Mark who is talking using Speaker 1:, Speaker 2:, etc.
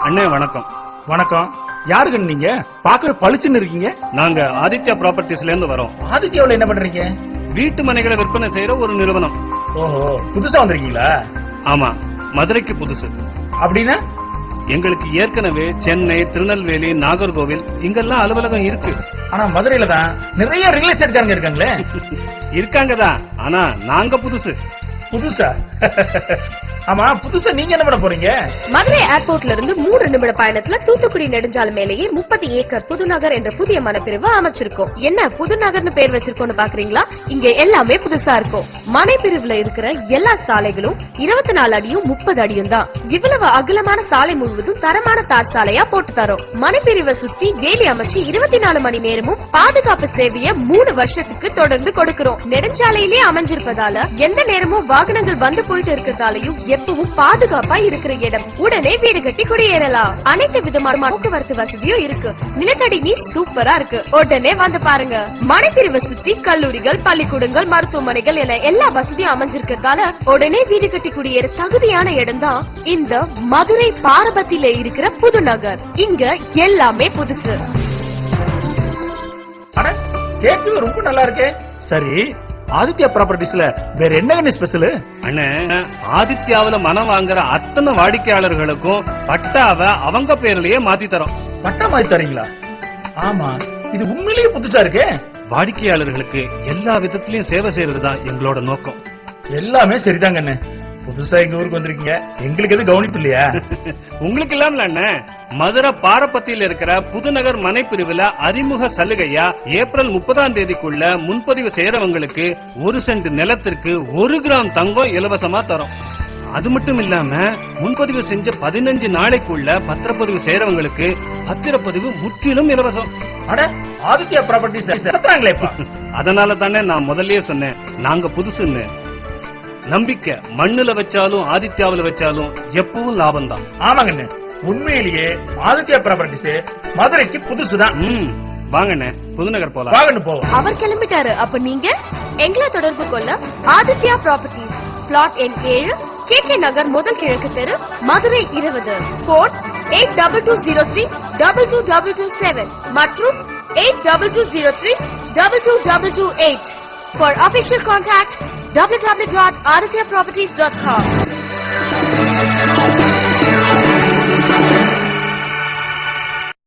Speaker 1: அண்ணே வணக்கம்.
Speaker 2: வணக்கம். யாருங்க நீங்க? பாக்குற பளிச்சுன்னு இருக்கீங்க.
Speaker 1: நாங்க ஆதித்யா ப்ராப்பர்ட்டிஸ்ல இருந்து வரோம்.
Speaker 2: ஆதித்யாவுல என்ன பண்றீங்க?
Speaker 1: வீட்டு மனைகளை விற்பனை செய்யற ஒரு நிறுவனம்.
Speaker 2: ஓஹோ, புதுசா வந்திருக்கீங்களா?
Speaker 1: ஆமா, மதுரைக்கு புதுசு.
Speaker 2: அப்படின்னா
Speaker 1: எங்களுக்கு ஏற்கனவே சென்னை, திருநெல்வேலி, நாகர்கோவில் இங்கெல்லாம் அலுவலகம் இருக்கு.
Speaker 2: ஆனா மதுரையில தான் நிறைய ரியல் எஸ்டேட்காரங்க இருக்காங்களே.
Speaker 1: இருக்காங்கதான், ஆனா நாங்க புதுசு.
Speaker 2: புதுசா? ஆமா, புதுசா நீங்க என்ன பண்ண போறீங்க?
Speaker 3: மதுரை ஏர்போர்ட்ல இருந்து 3 நிமிட பயணத்துல தூத்துக்குடி நெடுஞ்சாலை மேலேயே 30 ஏக்கர் புதுநகர் என்ற புதிய மனைப்பிரிவு அமைச்சிருக்கோம். என்ன புதுநகர்னு பேர் வச்சிருக்கோம்னு பாக்குறீங்களா? இங்க எல்லாமே புதுசா இருக்கும். மனைப்பிரிவுல இருக்கிற எல்லா சாலைகளும் 24 அடியும் 30 அடியும் தான். இவ்வளவு அகலமான சாலை முழுவதும் தரமான தார் சாலையா போட்டு தரோம். மனைப்பிரிவை சுத்தி வேலி அமைச்சு 24 மணி நேரமும் பாதுகாப்பு சேவையை 3 வருஷத்துக்கு தொடர்ந்து கொடுக்கிறோம். நெடுஞ்சாலையிலே அமைஞ்சிருப்பதால எந்த நேரமும் வாகனங்கள் வந்து போயிட்டு இருக்கிறதாலையும் எப்பவும் பாதுகாப்பா இருக்கிற இடம். உடனே வீடு கட்டி குடியேறலாம். அனைத்து விதமான போக்குவரத்து வசதியும் இருக்கு. நிலத்தடி நீர் சூப்பரா இருக்கு. உடனே வந்து பாருங்க. மனைப்பிரிவை சுத்தி கல்லூரிகள், பள்ளிக்கூடங்கள், மருத்துவமனைகள் என எல்லா வசதியும் அமைஞ்சிருக்கிறதால உடனே வீடு கட்டி குடியேற தகுதியான இடம் தான் இந்த மதுரை பாரபத்தியில இருக்கிற புதுநகர். இங்க எல்லாமே புதுசு.
Speaker 2: கேட்கவே ரொம்ப நல்லா இருக்கே. சரி, ஆதித்யா ப்ராப்பர்ட்டிஸ்ல வேற என்ன ஸ்பெஷல்?
Speaker 1: அண்ணே, ஆதித்யாவில மனம் வாங்குற அத்தனை வாடிக்கையாளர்களுக்கும் பட்டாவை அவங்க பேர்லயே மாத்தி தரோம்.
Speaker 2: பட்டா மாதிரி தரீங்களா? ஆமா, இது உண்மையிலேயே புதுசா இருக்கே.
Speaker 1: வாடிக்கையாளர்களுக்கு எல்லா விதத்திலயும் சேவை செய்யறதுதான் எங்களோட நோக்கம்.
Speaker 2: எல்லாமே சரிதாங்க அண்ணே. புதுசா எங்க ஊருக்கு வந்திருக்கீங்க, எங்களுக்கு எது கவனிப்பு இல்லையா?
Speaker 1: உங்களுக்கு இல்லாமல அண்ணே, மதுரை பாரப்பத்தியில் இருக்கிற புதுநகர் மனைப்பிரிவுல அறிமுக சலுகையா ஏப்ரல் 30ஆம் தேதிக்குள்ள முன்பதிவு செய்யறவங்களுக்கு 1 சென்ட் நிலத்திற்கு 1 கிராம் தங்கம் இலவசமா தரும். அது மட்டும் இல்லாம முன்பதிவு செஞ்ச 15 நாளைக்குள்ள பத்திரப்பதிவு செய்யறவங்களுக்கு பத்திரப்பதிவு முற்றிலும் இலவசம்.
Speaker 2: அட, ஆதித்யா ப்ராப்பர்ட்டிஸ்
Speaker 1: அதனால தானே நான் முதல்லயே சொன்னேன், நாங்க புதுசுன்னு. நம்பிக்கை மண்ணுல வச்சாலும் ஆதித்யாவில வச்சாலும் எப்பவும் லாபம் தான்.
Speaker 2: ஆமாங்கண்ணே, உண்மையிலேயே ஆதித்யா ப்ராப்பர்ட்டிஸ் மதுரைக்கு புதுசுதான்.
Speaker 1: வாங்கண்ணே, புதுநகர் போலாம்.
Speaker 2: வாங்கன்னு போவோம்.
Speaker 3: அவர் கிளம்பிட்டாரு. அப்ப நீங்க எங்களை தொடர்பு கொள்ள ஆதித்யா ப்ராப்பர்ட்டிஸ், பிளாட் எண் 7, KK நகர், முதல் கிழக்கு தெரு, மதுரை 20, போன் 8220322227 மற்றும் 8220322228. For official contact www.adityaproperties.com.